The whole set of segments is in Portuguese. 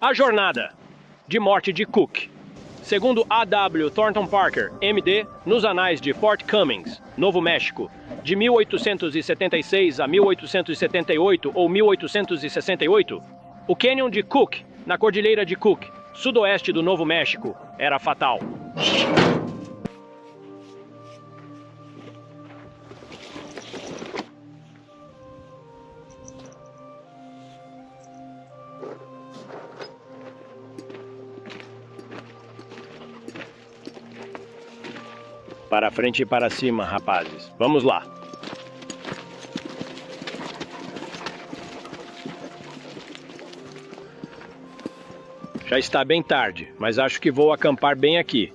A jornada de morte de Cook, segundo A.W. Thornton Parker, M.D., nos anais de Fort Cummings, Novo México, de 1876 a 1878 ou 1868, o cânion de Cook, na Cordilheira de Cook, sudoeste do Novo México, era fatal. Para frente e para cima, rapazes. Vamos lá. Já está bem tarde, mas acho que vou acampar bem aqui.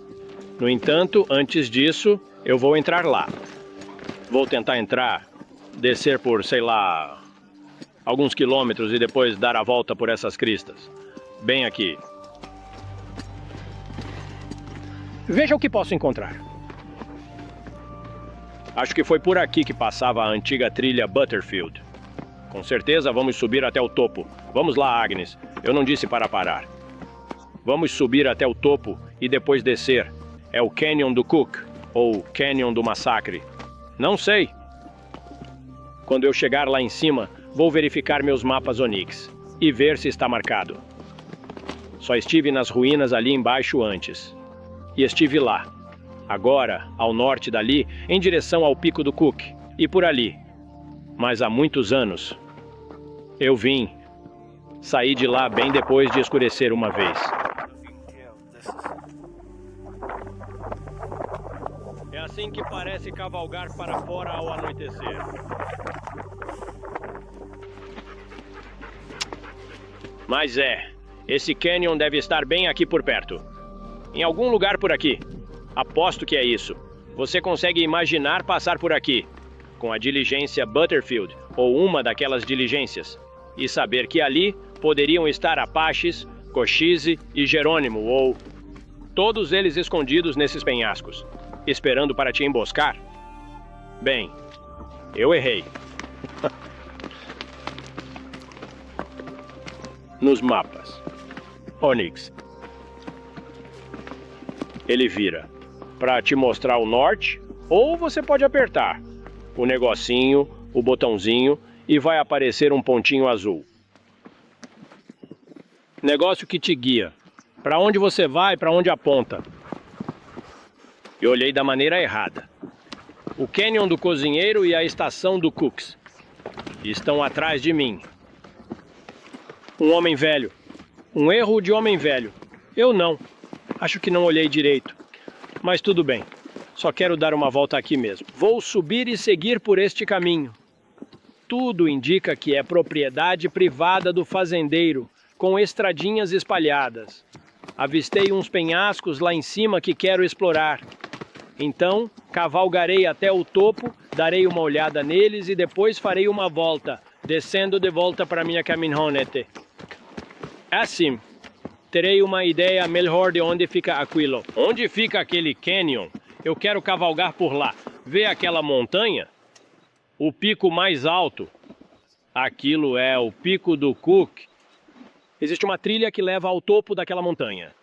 No entanto, antes disso, eu vou entrar lá. Vou tentar entrar, descer por, sei lá, alguns quilômetros e depois dar a volta por essas cristas. Bem aqui. Veja o que posso encontrar. Acho que foi por aqui que passava a antiga trilha Butterfield. Com certeza vamos subir até o topo. Vamos lá, Agnes. Eu não disse para parar. Vamos subir até o topo e depois descer. É o Canyon do Cook, ou Canyon do Massacre. Não sei. Quando eu chegar lá em cima, vou verificar meus mapas Onyx e ver se está marcado. Só estive nas ruínas ali embaixo antes. E estive lá. Agora, ao norte dali, em direção ao Pico do Cook, e por ali. Mas há muitos anos. Eu vim. Saí de lá bem depois de escurecer uma vez. É assim que parece cavalgar para fora ao anoitecer. Mas esse canyon deve estar bem aqui por perto. Em algum lugar por aqui. Aposto que é isso. Você consegue imaginar passar por aqui, com a diligência Butterfield, ou uma daquelas diligências, e saber que ali poderiam estar Apaches, Cochise e Jerônimo, ou todos eles escondidos nesses penhascos, esperando para te emboscar? Bem, eu errei. Nos mapas. Onyx. Ele vira para te mostrar o norte, ou você pode apertar o negocinho, o botãozinho, e vai aparecer um pontinho azul. Negócio que te guia. Para onde você vai, para onde aponta. Eu olhei da maneira errada. O Canyon do Cozinheiro e a estação do Cooks estão atrás de mim. Um homem velho. Um erro de homem velho. Eu não. Acho que não olhei direito. Mas tudo bem. Só quero dar uma volta aqui mesmo. Vou subir e seguir por este caminho. Tudo indica que é propriedade privada do fazendeiro, com estradinhas espalhadas. Avistei uns penhascos lá em cima que quero explorar. Então, cavalgarei até o topo, darei uma olhada neles e depois farei uma volta, descendo de volta para minha caminhonete. Assim, terei uma ideia melhor de onde fica aquilo. Onde fica aquele canyon? Eu quero cavalgar por lá. Vê aquela montanha? O pico mais alto. Aquilo é o Pico do Cook. Existe uma trilha que leva ao topo daquela montanha.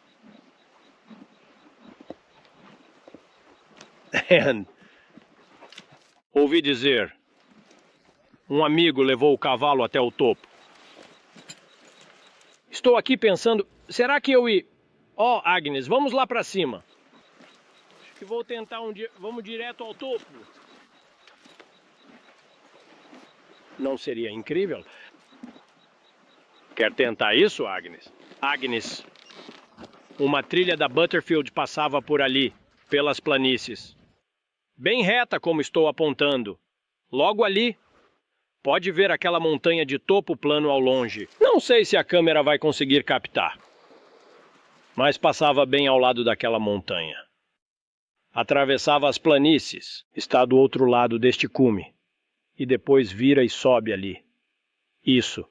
Ouvi dizer. Um amigo levou o cavalo até o topo. Estou aqui pensando, será que eu ia... Oh, Agnes, vamos lá para cima. Acho que vou tentar vamos direto ao topo. Não seria incrível? Quer tentar isso, Agnes? Agnes, uma trilha da Butterfield passava por ali, pelas planícies. Bem reta como estou apontando. Logo ali. Pode ver aquela montanha de topo plano ao longe. Não sei se a câmera vai conseguir captar. Mas passava bem ao lado daquela montanha. Atravessava as planícies, está do outro lado deste cume. E depois vira e sobe ali. Isso.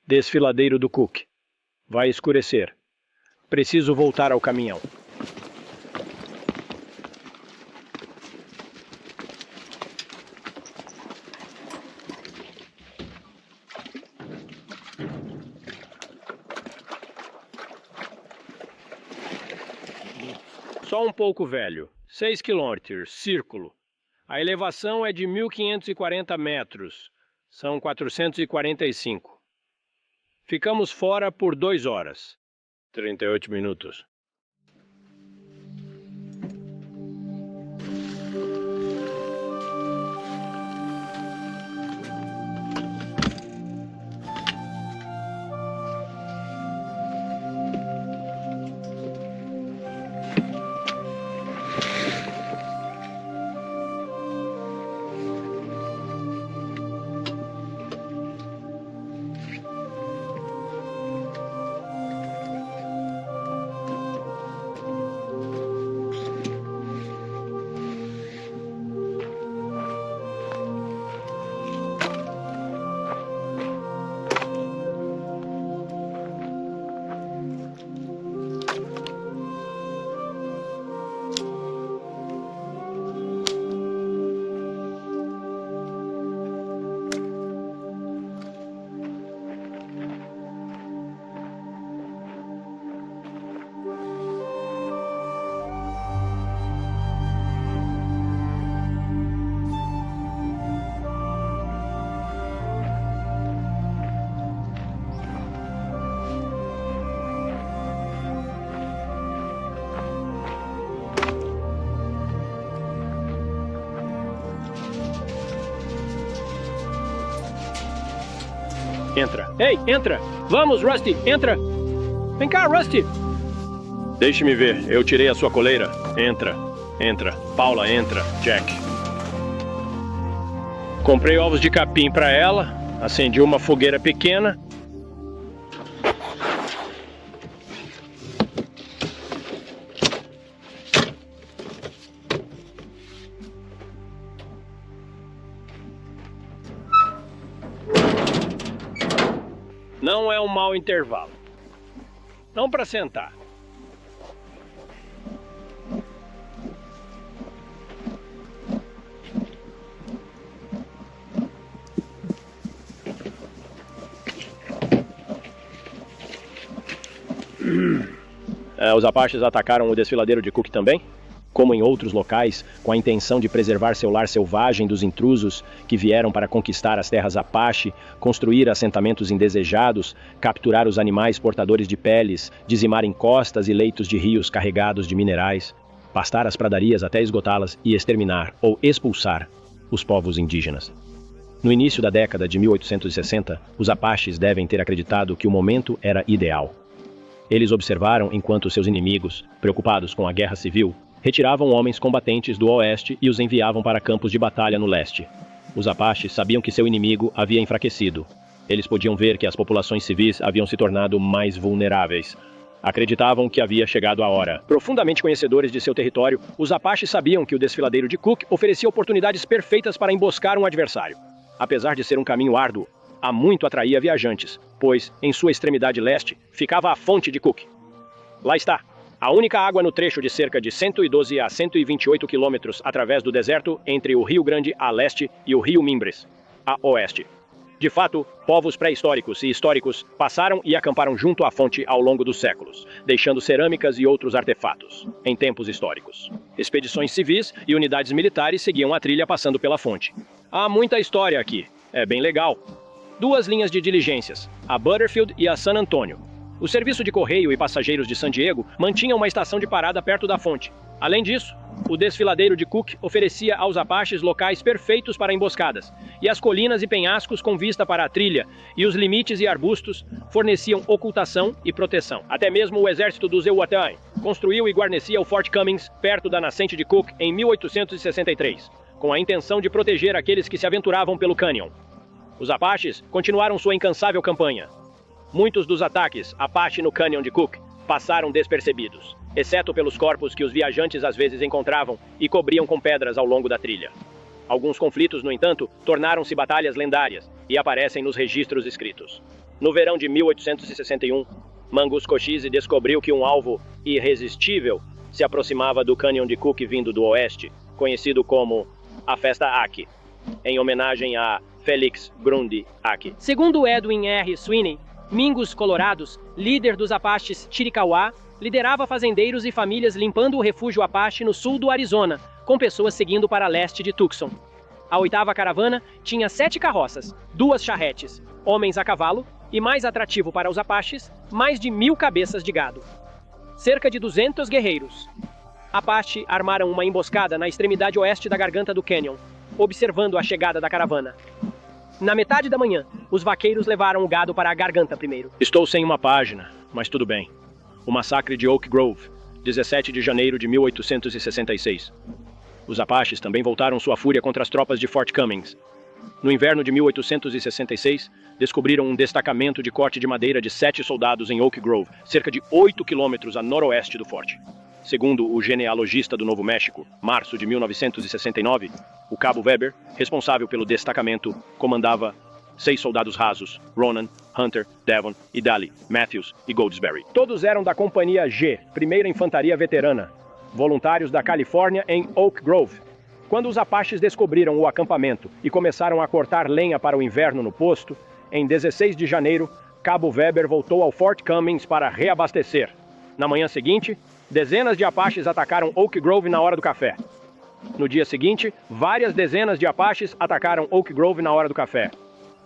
Desfiladeiro do Cook. Vai escurecer. Preciso voltar ao caminhão. Só um pouco velho. 6 quilômetros, círculo. A elevação é de 1.540 metros. São 445. Ficamos fora por 2 horas. 38 minutos. Entra. Ei, entra! Vamos, Rusty, entra! Vem cá, Rusty! Deixe-me ver, eu tirei a sua coleira. Entra, entra. Paula, entra. Jack. Comprei ovos de capim para ela, acendi uma fogueira pequena. Não é um mau intervalo. Não para sentar. Os Apaches atacaram o desfiladeiro de Cook também? Como em outros locais, com a intenção de preservar seu lar selvagem dos intrusos que vieram para conquistar as terras Apache, construir assentamentos indesejados, capturar os animais portadores de peles, dizimar encostas e leitos de rios carregados de minerais, pastar as pradarias até esgotá-las e exterminar ou expulsar os povos indígenas. No início da década de 1860, os Apaches devem ter acreditado que o momento era ideal. Eles observaram enquanto seus inimigos, preocupados com a guerra civil, retiravam homens combatentes do oeste e os enviavam para campos de batalha no leste. Os Apaches sabiam que seu inimigo havia enfraquecido. Eles podiam ver que as populações civis haviam se tornado mais vulneráveis. Acreditavam que havia chegado a hora. Profundamente conhecedores de seu território, os Apaches sabiam que o desfiladeiro de Cook oferecia oportunidades perfeitas para emboscar um adversário. Apesar de ser um caminho árduo, há muito atraía viajantes, pois, em sua extremidade leste, ficava a fonte de Cook. Lá está. A única água no trecho de cerca de 112 a 128 quilômetros através do deserto entre o Rio Grande a leste e o Rio Mimbres, a oeste. De fato, povos pré-históricos e históricos passaram e acamparam junto à fonte ao longo dos séculos, deixando cerâmicas e outros artefatos, em tempos históricos. Expedições civis e unidades militares seguiam a trilha passando pela fonte. Há muita história aqui. É bem legal. 2 linhas de diligências, a Butterfield e a San Antonio. O serviço de correio e passageiros de San Diego mantinha uma estação de parada perto da fonte. Além disso, o desfiladeiro de Cook oferecia aos Apaches locais perfeitos para emboscadas, e as colinas e penhascos com vista para a trilha e os limites e arbustos forneciam ocultação e proteção. Até mesmo o exército dos Zeuatã construiu e guarnecia o Fort Cummings perto da nascente de Cook em 1863, com a intenção de proteger aqueles que se aventuravam pelo cânion. Os Apaches continuaram sua incansável campanha. Muitos dos ataques Apache no Canyon de Cook passaram despercebidos, exceto pelos corpos que os viajantes às vezes encontravam e cobriam com pedras ao longo da trilha. Alguns conflitos, no entanto, tornaram-se batalhas lendárias e aparecem nos registros escritos. No verão de 1861, Mangus Cochise descobriu que um alvo irresistível se aproximava do Canyon de Cook vindo do oeste, conhecido como a Festa Aki, em homenagem a Felix Grundy Aki. Segundo Edwin R. Sweeney, Mingus Colorados, líder dos Apaches Chiricahua, liderava fazendeiros e famílias limpando o refúgio Apache no sul do Arizona, com pessoas seguindo para leste de Tucson. A 8ª caravana tinha 7 carroças, 2 charretes, homens a cavalo e, mais atrativo para os Apaches, mais de 1.000 cabeças de gado. Cerca de 200 guerreiros. Apache armaram uma emboscada na extremidade oeste da garganta do canyon, observando a chegada da caravana. Na metade da manhã, os vaqueiros levaram o gado para a garganta primeiro. Estou sem uma página, mas tudo bem. O massacre de Oak Grove, 17 de janeiro de 1866. Os Apaches também voltaram sua fúria contra as tropas de Fort Cummings. No inverno de 1866, descobriram um destacamento de corte de madeira de 7 soldados em Oak Grove, cerca de 8 quilômetros a noroeste do forte. Segundo o genealogista do Novo México, março de 1969, o cabo Weber, responsável pelo destacamento, comandava 6 soldados rasos: Ronan, Hunter, Devon, Idali, Matthews e Goldsberry. Todos eram da Companhia G, 1ª Infantaria Veterana, voluntários da Califórnia em Oak Grove. Quando os Apaches descobriram o acampamento e começaram a cortar lenha para o inverno no posto, em 16 de janeiro, cabo Weber voltou ao Fort Cummings para reabastecer. Na manhã seguinte, dezenas de Apaches atacaram Oak Grove na hora do café. No dia seguinte, várias dezenas de Apaches atacaram Oak Grove na hora do café,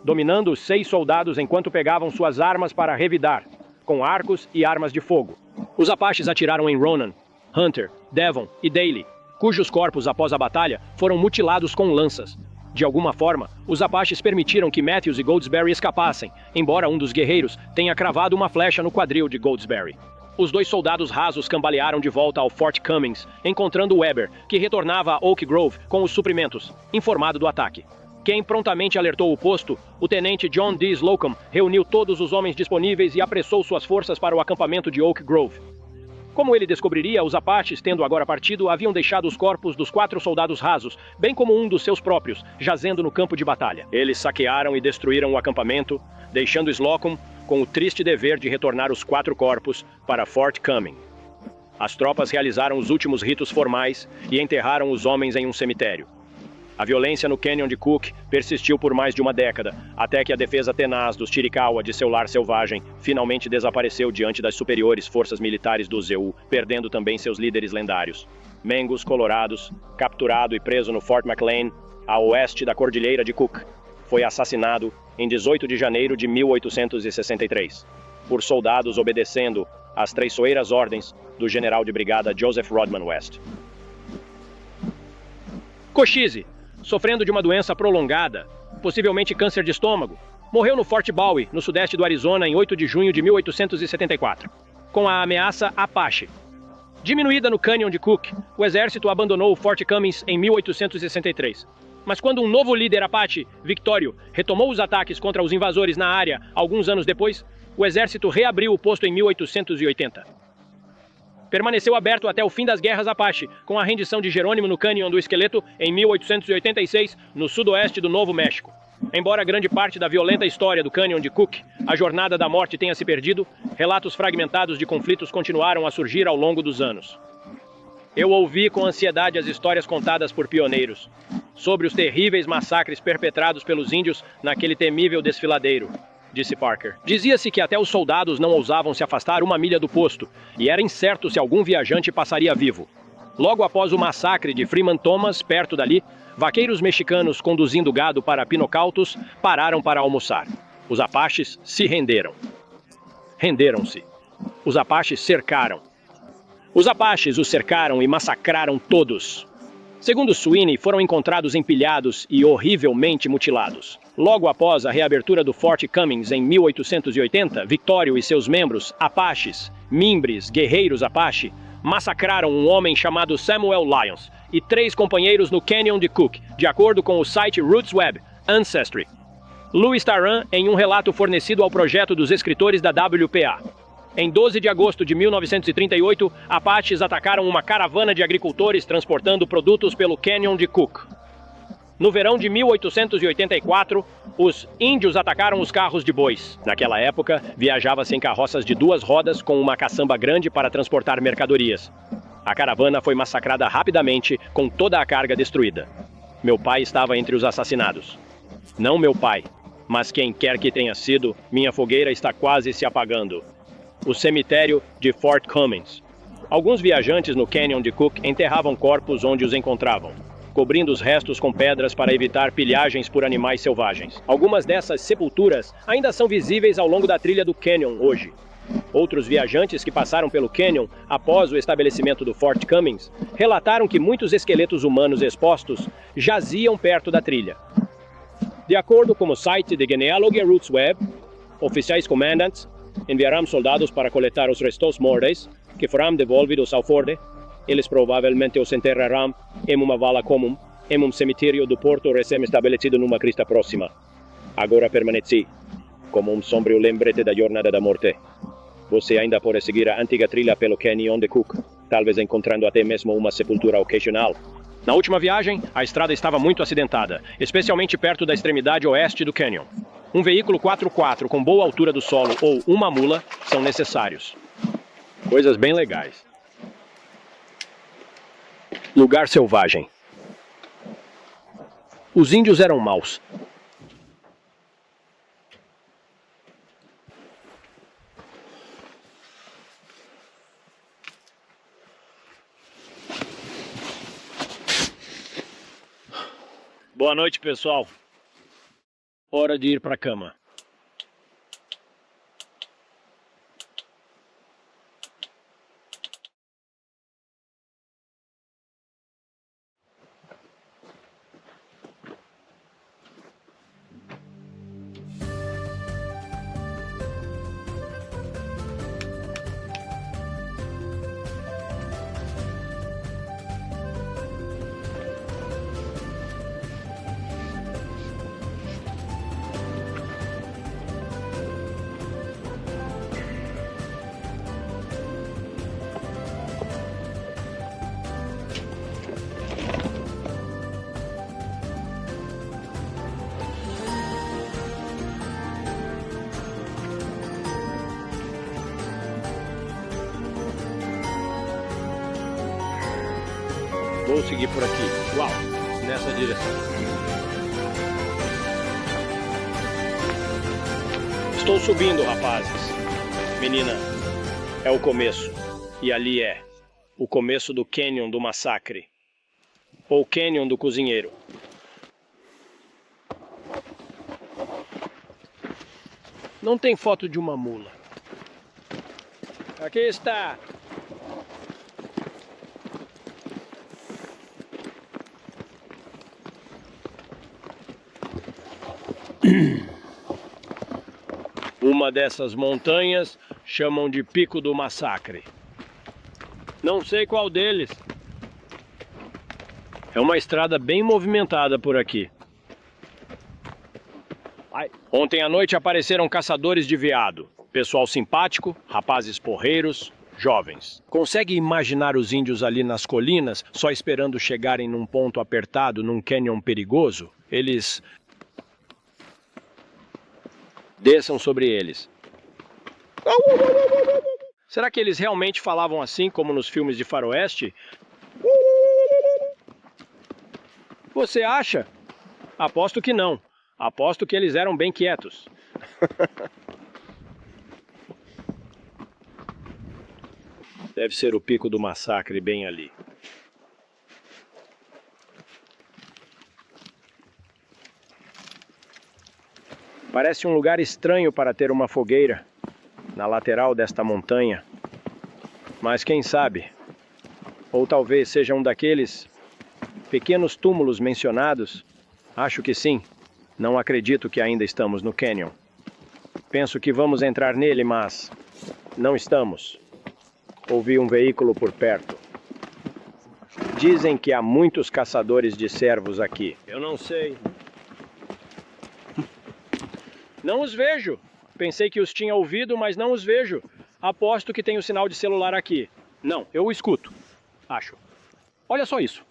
dominando os 6 soldados enquanto pegavam suas armas para revidar, com arcos e armas de fogo. Os Apaches atiraram em Ronan, Hunter, Devon e Daly, cujos corpos após a batalha foram mutilados com lanças. De alguma forma, os Apaches permitiram que Matthews e Goldsberry escapassem, embora um dos guerreiros tenha cravado uma flecha no quadril de Goldsberry. Os 2 soldados rasos cambalearam de volta ao Fort Cummings, encontrando Weber, que retornava a Oak Grove com os suprimentos, informado do ataque. Quem prontamente alertou o posto, o tenente John D. Slocum, reuniu todos os homens disponíveis e apressou suas forças para o acampamento de Oak Grove. Como ele descobriria, os Apaches, tendo agora partido, haviam deixado os corpos dos 4 soldados rasos, bem como um dos seus próprios, jazendo no campo de batalha. Eles saquearam e destruíram o acampamento, deixando Slocum com o triste dever de retornar os 4 corpos para Fort Cumming. As tropas realizaram os últimos ritos formais e enterraram os homens em um cemitério. A violência no Canyon de Cook persistiu por mais de uma década, até que a defesa tenaz dos Chiricahua de seu lar selvagem finalmente desapareceu diante das superiores forças militares do ZEU, perdendo também seus líderes lendários. Mengus Colorados, capturado e preso no Fort McLean, a oeste da Cordilheira de Cook, foi assassinado em 18 de janeiro de 1863, por soldados obedecendo às traiçoeiras ordens do general de brigada Joseph Rodman West. Cochise, sofrendo de uma doença prolongada, possivelmente câncer de estômago, morreu no Fort Bowie, no sudeste do Arizona, em 8 de junho de 1874, com a ameaça Apache. Diminuída no Canyon de Cook, o exército abandonou o Fort Cummings em 1863. Mas quando um novo líder Apache, Victório, retomou os ataques contra os invasores na área alguns anos depois, o exército reabriu o posto em 1880. Permaneceu aberto até o fim das guerras Apache, com a rendição de Jerônimo no Canyon do Esqueleto em 1886, no sudoeste do Novo México. Embora grande parte da violenta história do Canyon de Cook, a jornada da morte tenha se perdido, relatos fragmentados de conflitos continuaram a surgir ao longo dos anos. Eu ouvi com ansiedade as histórias contadas por pioneiros sobre os terríveis massacres perpetrados pelos índios naquele temível desfiladeiro, disse Parker. Dizia-se que até os soldados não ousavam se afastar 1 milha do posto, e era incerto se algum viajante passaria vivo. Logo após o massacre de Freeman Thomas, perto dali, vaqueiros mexicanos conduzindo gado para Pinocautos pararam para almoçar. Os Apaches se renderam. Renderam-se. Os Apaches cercaram. Os Apaches os cercaram e massacraram todos. Segundo Sweeney, foram encontrados empilhados e horrivelmente mutilados. Logo após a reabertura do Fort Cummings em 1880, Victório e seus membros, Apaches, Mimbres, guerreiros Apache, massacraram um homem chamado Samuel Lyons e 3 companheiros no Canyon de Cook, de acordo com o site RootsWeb Ancestry. Louis Tarrant, em um relato fornecido ao projeto dos escritores da WPA. Em 12 de agosto de 1938, Apaches atacaram uma caravana de agricultores transportando produtos pelo Canyon de Cook. No verão de 1884, os índios atacaram os carros de bois. Naquela época, viajava-se em carroças de 2 rodas com uma caçamba grande para transportar mercadorias. A caravana foi massacrada rapidamente, com toda a carga destruída. Meu pai estava entre os assassinados. Não meu pai, mas quem quer que tenha sido, minha fogueira está quase se apagando. o cemitério de Fort Cummins. Alguns viajantes no Canyon de Cook enterravam corpos onde os encontravam, cobrindo os restos com pedras para evitar pilhagens por animais selvagens. Algumas dessas sepulturas ainda são visíveis ao longo da trilha do Canyon hoje. Outros viajantes que passaram pelo Canyon após o estabelecimento do Fort Cummins relataram que muitos esqueletos humanos expostos jaziam perto da trilha. De acordo com o site de Genealogy Roots Web, oficiais comandantes enviarão soldados para coletar os restos mortais que foram devolvidos ao Forde. Eles provavelmente os enterrarão em uma vala comum, em um cemitério do porto recém-estabelecido numa crista próxima. Agora permaneci, como um sombrio lembrete da jornada da morte. Você ainda pode seguir a antiga trilha pelo Canyon de Cook, talvez encontrando até mesmo uma sepultura ocasional. Na última viagem, a estrada estava muito acidentada, especialmente perto da extremidade oeste do Canyon. Um veículo 4x4 com boa altura do solo ou uma mula são necessários. Coisas bem legais. Lugar selvagem. Os índios eram maus. Boa noite, pessoal. Hora de ir para a cama. Vou seguir por aqui. Uau! Nessa direção. Estou subindo, rapazes. Menina, é o começo. E ali é o começo do Canyon do Massacre. Ou Canyon do Cozinheiro. Não tem foto de uma mula. Aqui está. Uma dessas montanhas chamam de Pico do Massacre. Não sei qual deles. É uma estrada bem movimentada por aqui. Ontem à noite apareceram caçadores de veado. Pessoal simpático, rapazes porreiros, jovens. Consegue imaginar os índios ali nas colinas, só esperando chegarem num ponto apertado, num canyon perigoso? Eles desçam sobre eles. Será que eles realmente falavam assim, como nos filmes de faroeste? Você acha? Aposto que não. Aposto que eles eram bem quietos. Deve ser o Pico do Massacre bem ali. Parece um lugar estranho para ter uma fogueira na lateral desta montanha. Mas quem sabe? Ou talvez seja um daqueles pequenos túmulos mencionados. Acho que sim. Não acredito que ainda estamos no Canyon. Penso que vamos entrar nele, mas não estamos. Ouvi um veículo por perto. Dizem que há muitos caçadores de cervos aqui. Eu não sei. Não os vejo. Pensei que os tinha ouvido, mas não os vejo. Aposto que tem o sinal de celular aqui. Não, eu o escuto. Acho. Olha só isso.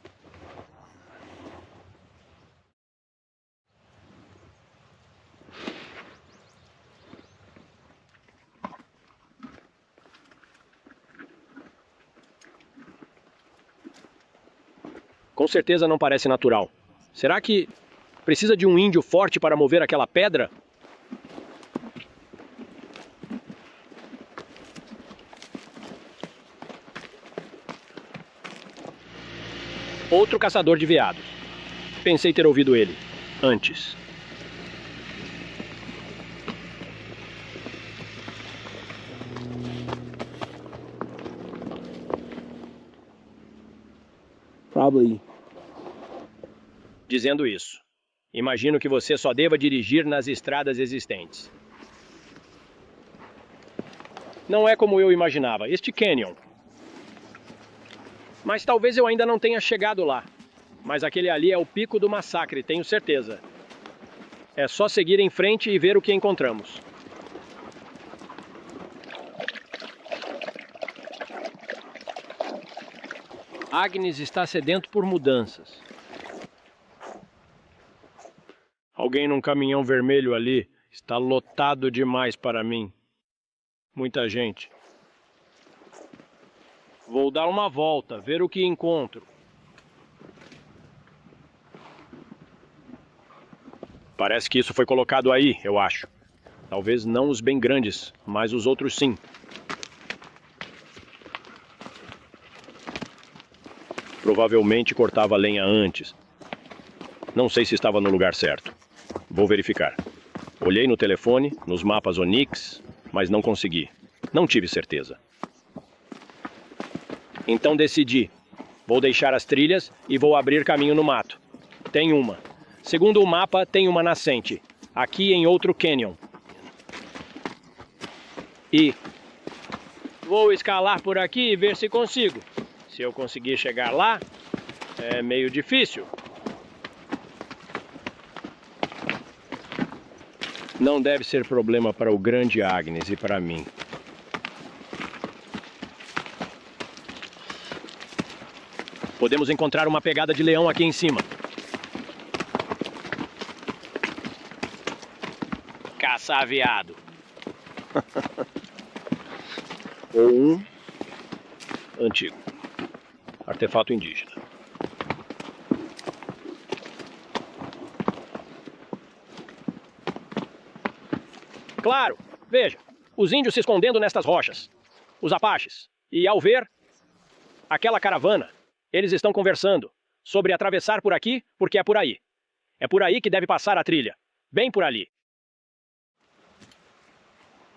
Com certeza não parece natural. Será que precisa de um índio forte para mover aquela pedra? Outro caçador de veados. Pensei ter ouvido ele antes. Probably. Dizendo isso, imagino que você só deva dirigir nas estradas existentes. Não é como eu imaginava, este canyon. Mas talvez eu ainda não tenha chegado lá. Mas aquele ali é o pico do massacre, tenho certeza. É só seguir em frente e ver o que encontramos. Agnes está sedento por mudanças. Alguém num caminhão vermelho ali está lotado demais para mim. Muita gente. Vou dar uma volta, ver o que encontro. Parece que isso foi colocado aí, eu acho. Talvez não os bem grandes, mas os outros sim. Provavelmente cortava lenha antes. Não sei se estava no lugar certo. Vou verificar. Olhei no telefone, nos mapas Onyx, mas não consegui. Não tive certeza. Então decidi. Vou deixar as trilhas e vou abrir caminho no mato. Tem uma. Segundo o mapa, tem uma nascente. Aqui em outro canyon. E vou escalar por aqui e ver se consigo. Se eu conseguir chegar lá, é meio difícil. Não deve ser problema para o grande Agnes e para mim. Podemos encontrar uma pegada de leão aqui em cima. Caçar veado. Ou um antigo. Artefato indígena. Claro, veja, os índios se escondendo nestas rochas. Os apaches. E ao ver aquela caravana, eles estão conversando sobre atravessar por aqui, porque é por aí. É por aí que deve passar a trilha. Bem por ali.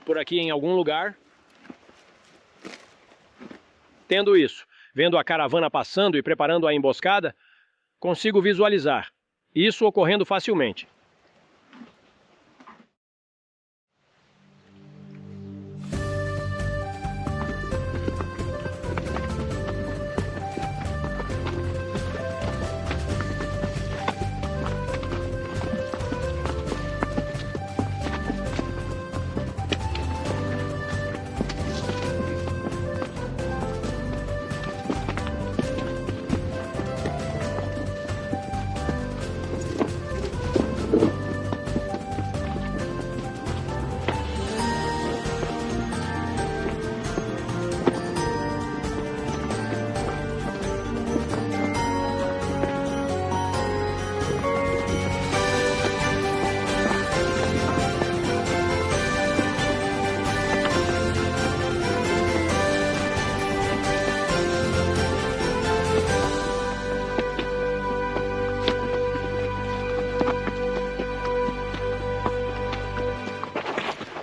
Por aqui em algum lugar. Tendo isso, vendo a caravana passando e preparando a emboscada, consigo visualizar isso ocorrendo facilmente.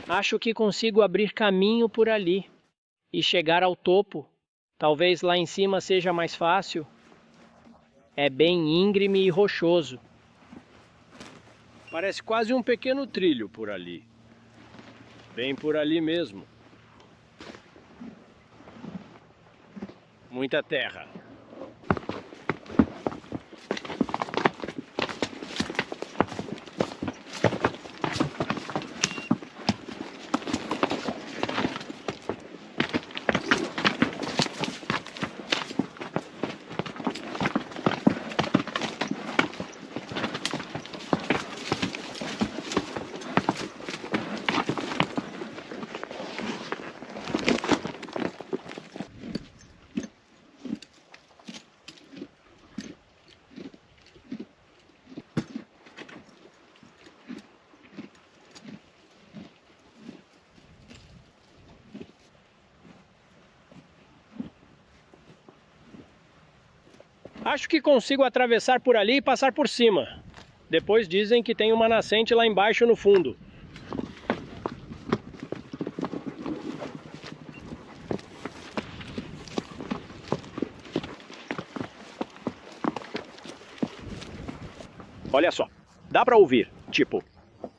Acho que consigo abrir caminho por ali e chegar ao topo. Talvez lá em cima seja mais fácil. É bem íngreme e rochoso. Parece quase um pequeno trilho por ali. Bem por ali mesmo. Muita terra. Acho que consigo atravessar por ali e passar por cima. Depois dizem que tem uma nascente lá embaixo no fundo. Olha só, dá pra ouvir, tipo,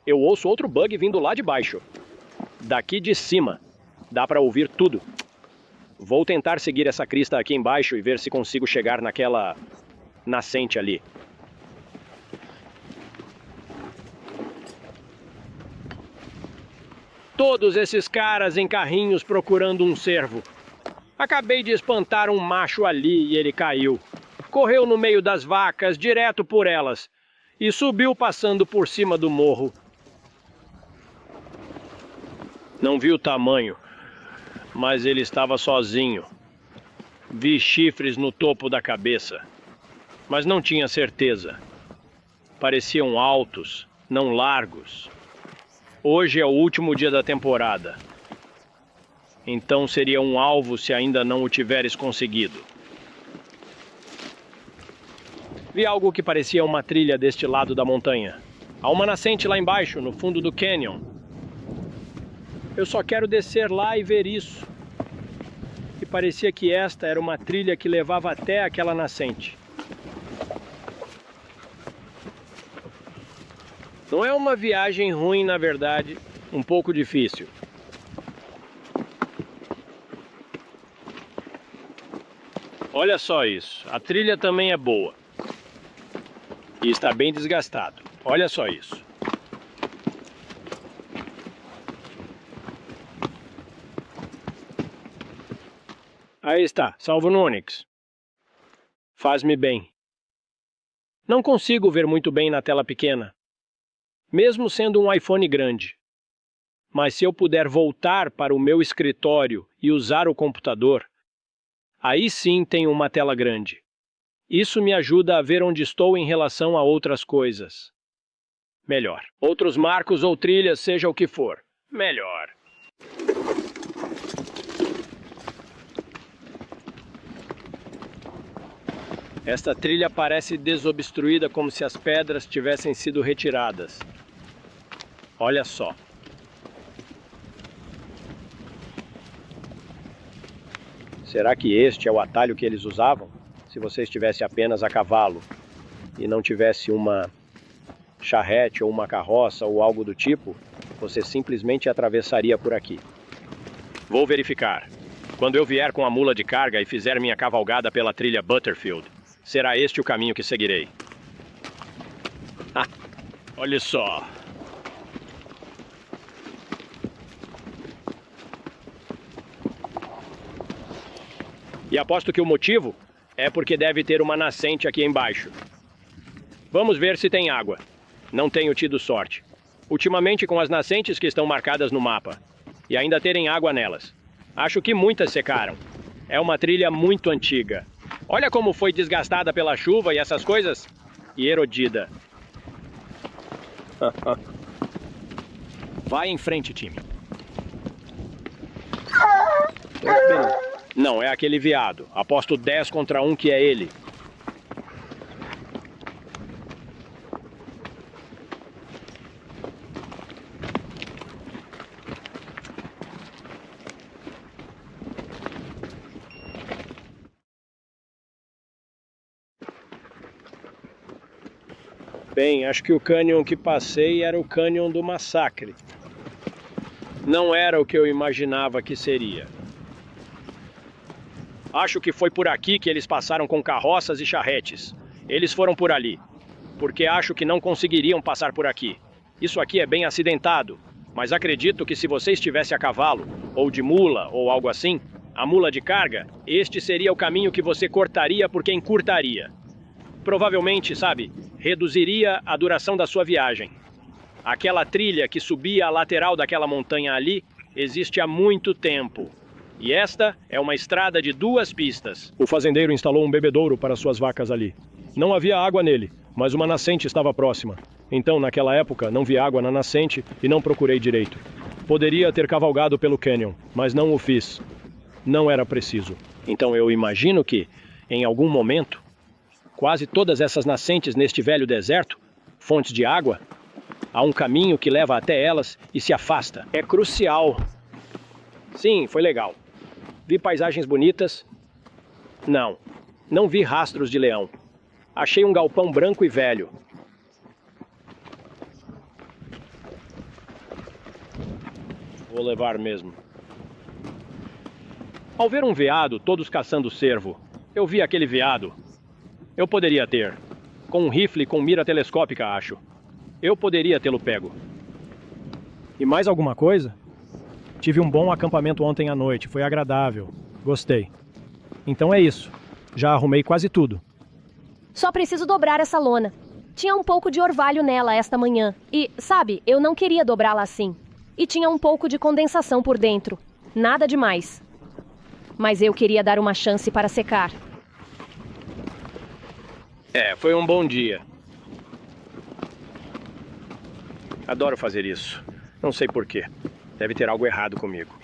eu ouço outro bug vindo lá de baixo. Daqui de cima, dá pra ouvir tudo. Vou tentar seguir essa crista aqui embaixo e ver se consigo chegar naquela nascente ali. Todos esses caras em carrinhos procurando um cervo. Acabei de espantar um macho ali e ele caiu. Correu no meio das vacas, direto por elas. E subiu passando por cima do morro. Não vi o tamanho, mas ele estava sozinho. Vi chifres no topo da cabeça, mas não tinha certeza. Pareciam altos, não largos. Hoje é o último dia da temporada. Então seria um alvo se ainda não o tiveres conseguido. Vi algo que parecia uma trilha deste lado da montanha. Há uma nascente lá embaixo, no fundo do canyon. Eu só quero descer lá e ver isso. E parecia que esta era uma trilha que levava até aquela nascente. Não é uma viagem ruim, na verdade, um pouco difícil. Olha só isso, a trilha também é boa. E está bem desgastado. Olha só isso. Aí está, salvo no Onix. Faz-me bem. Não consigo ver muito bem na tela pequena, mesmo sendo um iPhone grande. Mas se eu puder voltar para o meu escritório e usar o computador, aí sim tenho uma tela grande. Isso me ajuda a ver onde estou em relação a outras coisas. Melhor. Outros marcos ou trilhas, seja o que for. Melhor. Esta trilha parece desobstruída como se as pedras tivessem sido retiradas. Olha só. Será que este é o atalho que eles usavam? Se você estivesse apenas a cavalo e não tivesse uma charrete ou uma carroça ou algo do tipo, você simplesmente atravessaria por aqui. Vou verificar. Quando eu vier com a mula de carga e fizer minha cavalgada pela trilha Butterfield, será este o caminho que seguirei. Olha só. E aposto que o motivo é porque deve ter uma nascente aqui embaixo. Vamos ver se tem água. Não tenho tido sorte. Ultimamente com as nascentes que estão marcadas no mapa. E ainda terem água nelas. Acho que muitas secaram. É uma trilha muito antiga. Olha como foi desgastada pela chuva e essas coisas. E erodida. Vai em frente, time. Não, é aquele viado. Aposto 10 contra 1 que é ele. Bem, acho que o cânion que passei era o cânion do massacre. Não era o que eu imaginava que seria. Acho que foi por aqui que eles passaram com carroças e charretes. Eles foram por ali, porque acho que não conseguiriam passar por aqui. Isso aqui é bem acidentado, mas acredito que se você estivesse a cavalo, ou de mula, ou algo assim, a mula de carga, este seria o caminho que você cortaria porque encurtaria. Provavelmente, sabe, reduziria a duração da sua viagem. Aquela trilha que subia a lateral daquela montanha ali existe há muito tempo. E esta é uma estrada de 2 pistas. O fazendeiro instalou um bebedouro para suas vacas ali. Não havia água nele, mas uma nascente estava próxima. Então, naquela época, não vi água na nascente e não procurei direito. Poderia ter cavalgado pelo canyon, mas não o fiz. Não era preciso. Então eu imagino que, em algum momento, Quase todas essas nascentes neste velho deserto, fontes de água, há um caminho que leva até elas e se afasta. É crucial. Sim, foi legal. Vi paisagens bonitas. Não vi rastros de leão. Achei um galpão branco e velho. Vou levar mesmo. Ao ver um veado, todos caçando cervo, eu vi aquele veado. Eu poderia ter. Com um rifle com mira telescópica, acho. Eu poderia tê-lo pego. E mais alguma coisa? Tive um bom acampamento ontem à noite, foi agradável. Gostei. Então é isso. Já arrumei quase tudo. Só preciso dobrar essa lona. Tinha um pouco de orvalho nela esta manhã. E, sabe, eu não queria dobrá-la assim. E tinha um pouco de condensação por dentro. Nada demais. Mas eu queria dar uma chance para secar. Foi um bom dia. Adoro fazer isso. Não sei por quê. Deve ter algo errado comigo.